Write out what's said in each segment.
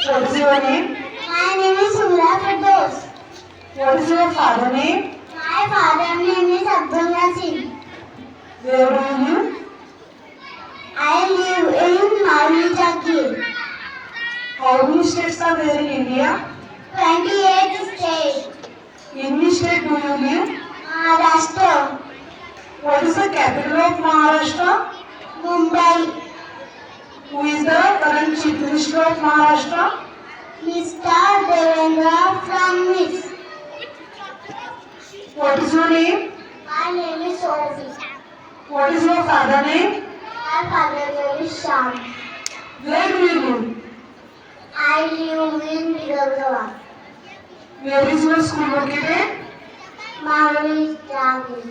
What is your name? My name is Sura Firdaus. What is your father name? My father name is Abdul Nasir. Where do you live? I live in Mauli Jagir. How many states are there in India? 28 state. In which state do you live? Maharashtra. What is the capital of Maharashtra? Mumbai. Who is the current Chief Minister of Maharashtra? Mr. Devendra Fadnavis. What is your name? My name is Sophie. What is your father name? My father name is Shyam. Where do you live? I live in Bidalgaon. Where is your school located? Mauli Jagir.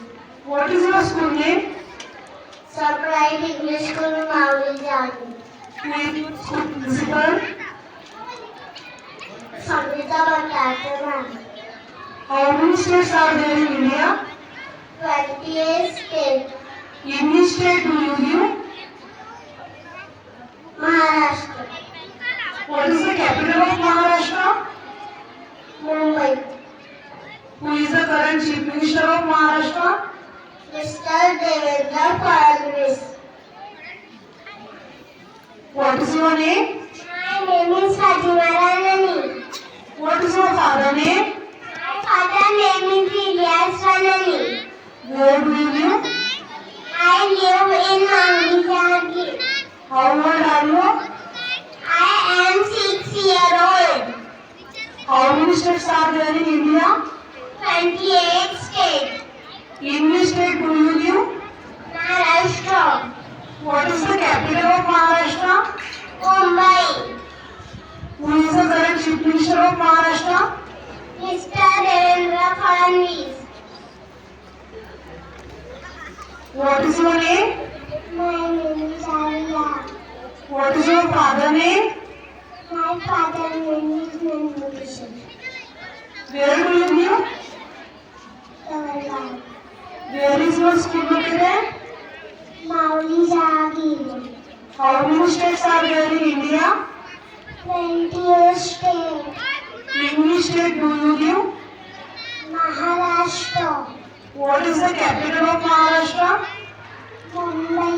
What is your school name? Surprise English School Mauli Jagir. Who is your school principal? Samrita Bhattacharya. How many states are there in India? 28 state. In which state do you live? Maharashtra. What is the capital of Maharashtra? Mumbai. Who is the current Chief Minister of Maharashtra? Mr. Devendra Fadnavis. What is your name? My name is Hajima Ranani. What is your father name? My father name is Ilyas Ranani. Where do you live? I live in Mauli Jagir. How old are you? I am 6 years old. How many states are there in India? 28 state. In which state do you live? Maharashtra. What is the capital of Maharashtra? Mumbai. Who is the current Chief Minister of Maharashtra? Mr. Devendra Fadnavis. What is your name? My name is Arya. What is your father name? My father name is Nandu. Where do you live? Jawaharlal. Where is your school located? Mauli Jagir. How many states are there in India? 28 state. In which state do you live? Maharashtra. What is the capital of Maharashtra? Mumbai.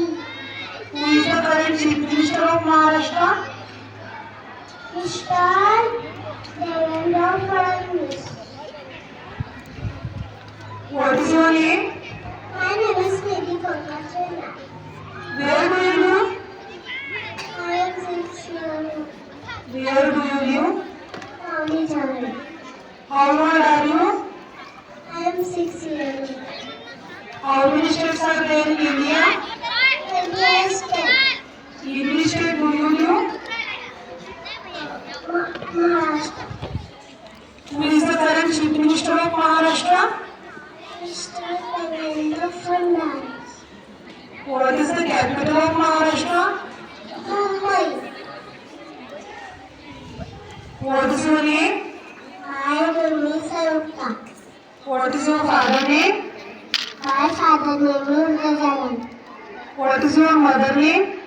Who is the current Chief Minister of Maharashtra? Mr. Devendra Fadnavis. What is your name? My name is Nidhi Bhattacharya. Where do you live? I am 6 years old. Where do you live? Mauli Jagir. How old are you? I am 6 years old. How many states are there in India? 28 state. In which state do you live? Maharashtra. Who is the current Chief Minister of Maharashtra? Mr. Devendra Fadnavis. What is the capital of Maharashtra? Mumbai. What is your name? My name is Sayukta. What is your father name? My father name is Gajanan. What is your mother name?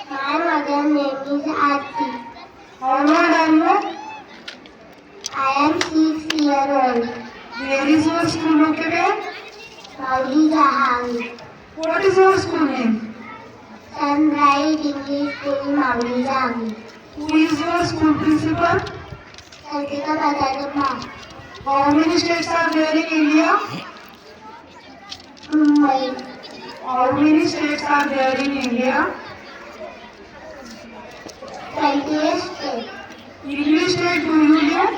My mother name is Aarti. How old are you? I am 6 years old. Where is your school located? Mauli Jagir. What is your school name? Sunrise English School Mauli Jagir. Who is your school principal? Samrita Bhattacharya. How many states are there in India? Mumbai. How many states are there in India? 28 state. In which state do you live?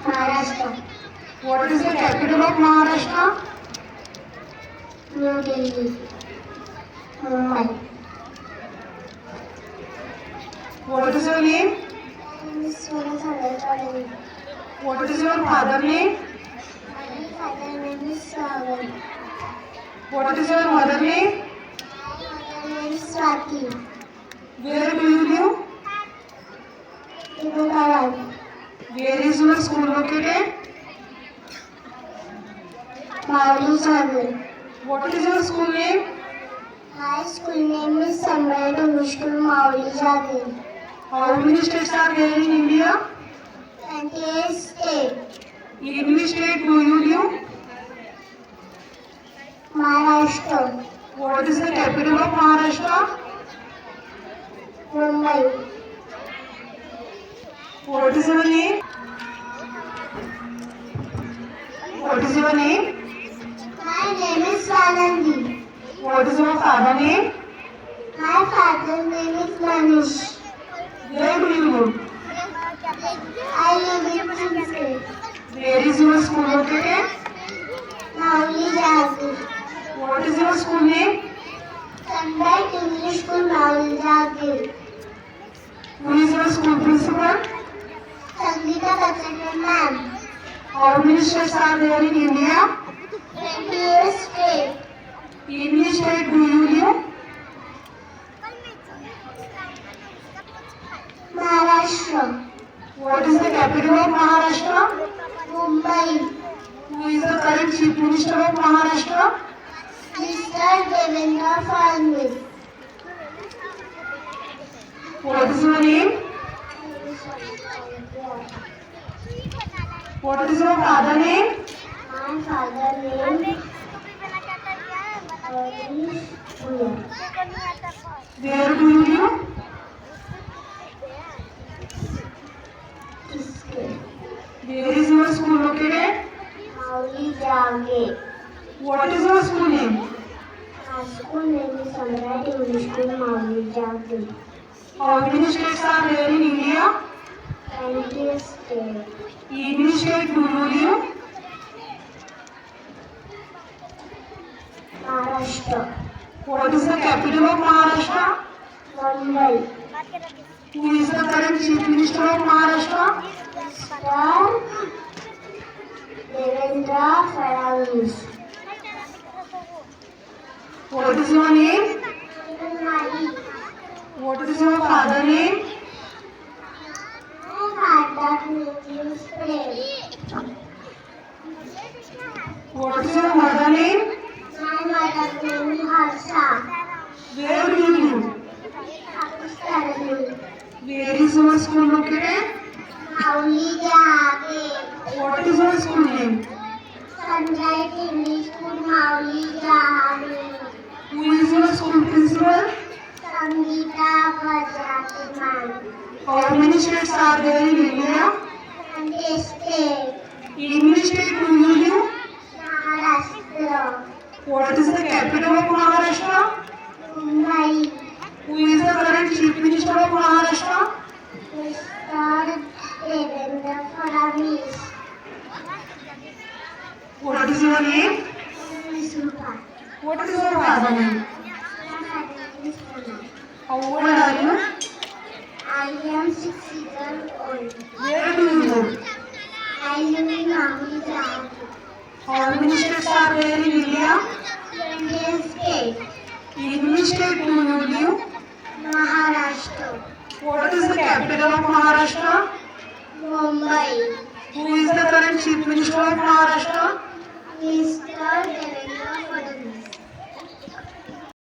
Maharashtra. What is the capital of Maharashtra? New Delhi. Mumbai. What is your name? My name is Sura Sandesh. What is your father name? My father name is Sagar. What is your mother name? My name is Swati. Where do you live? Bidalgaon. Where is your school located? Mauli Jagir. What is your school name? My school name is Samrat English School, Mauli Jagir. How many states are there in India? 28 state. In which state do you live? Maharashtra. What is the capital of Maharashtra? Mumbai. What is your name? What is your name? My name is Swanandi. What is your father name? My father's name is Manish. Where do you live? I live in Kingston. Where is your school located? Mauli Jagir. What is your school name? Samrat English School, Mauli Jagir. Who is your school principal? Sangeeta Kacharia ma'am. How many states are there in India? 28 state. In which state do you live? Maharashtra. What is the capital of Maharashtra? Mumbai. Who is the current chief minister of Maharashtra? Mr. Devendra Fadnavis. What is your name? What is your father name? My father name Harish Bhuya. Where do you live? Kiske. Where is your school located? Mauli Jagir. What is your school name? My school name is Samrat English School, Mauli Jagir. How many states are there in India? 20 state. In which state do you live? Maharashtra. What is the capital of Maharashtra? Mumbai. Who is the current chief minister of Maharashtra? Mr. Devendra Fadnavis. What is your name? My What is your father name? father name is Prem. What is your mother name? My mother name is Harsha. Where do you live? Pakistani. Where is your school located? Mauli Jagir. What is your school name? Samrat English School, Mauli Jagir. Who is your school principal? Sangeeta Kacharia ma'am. How many states are there in India? 20 state. In which state do you live? Maharashtra. What is the capital of Maharashtra? Mumbai. Who is the current chief minister of Maharashtra? Mr. Devendra Fadnavis. What is your name? Supa. What is your father name? How old are you? I am 6 years old. Where do you live? I live in Mauli Jagir. How many states are there in India? 20 state. In which state do you live? Maharashtra. What is the capital of Maharashtra? Mumbai. Who is the current chief minister of Maharashtra? Mr. Devendra Fadnavis.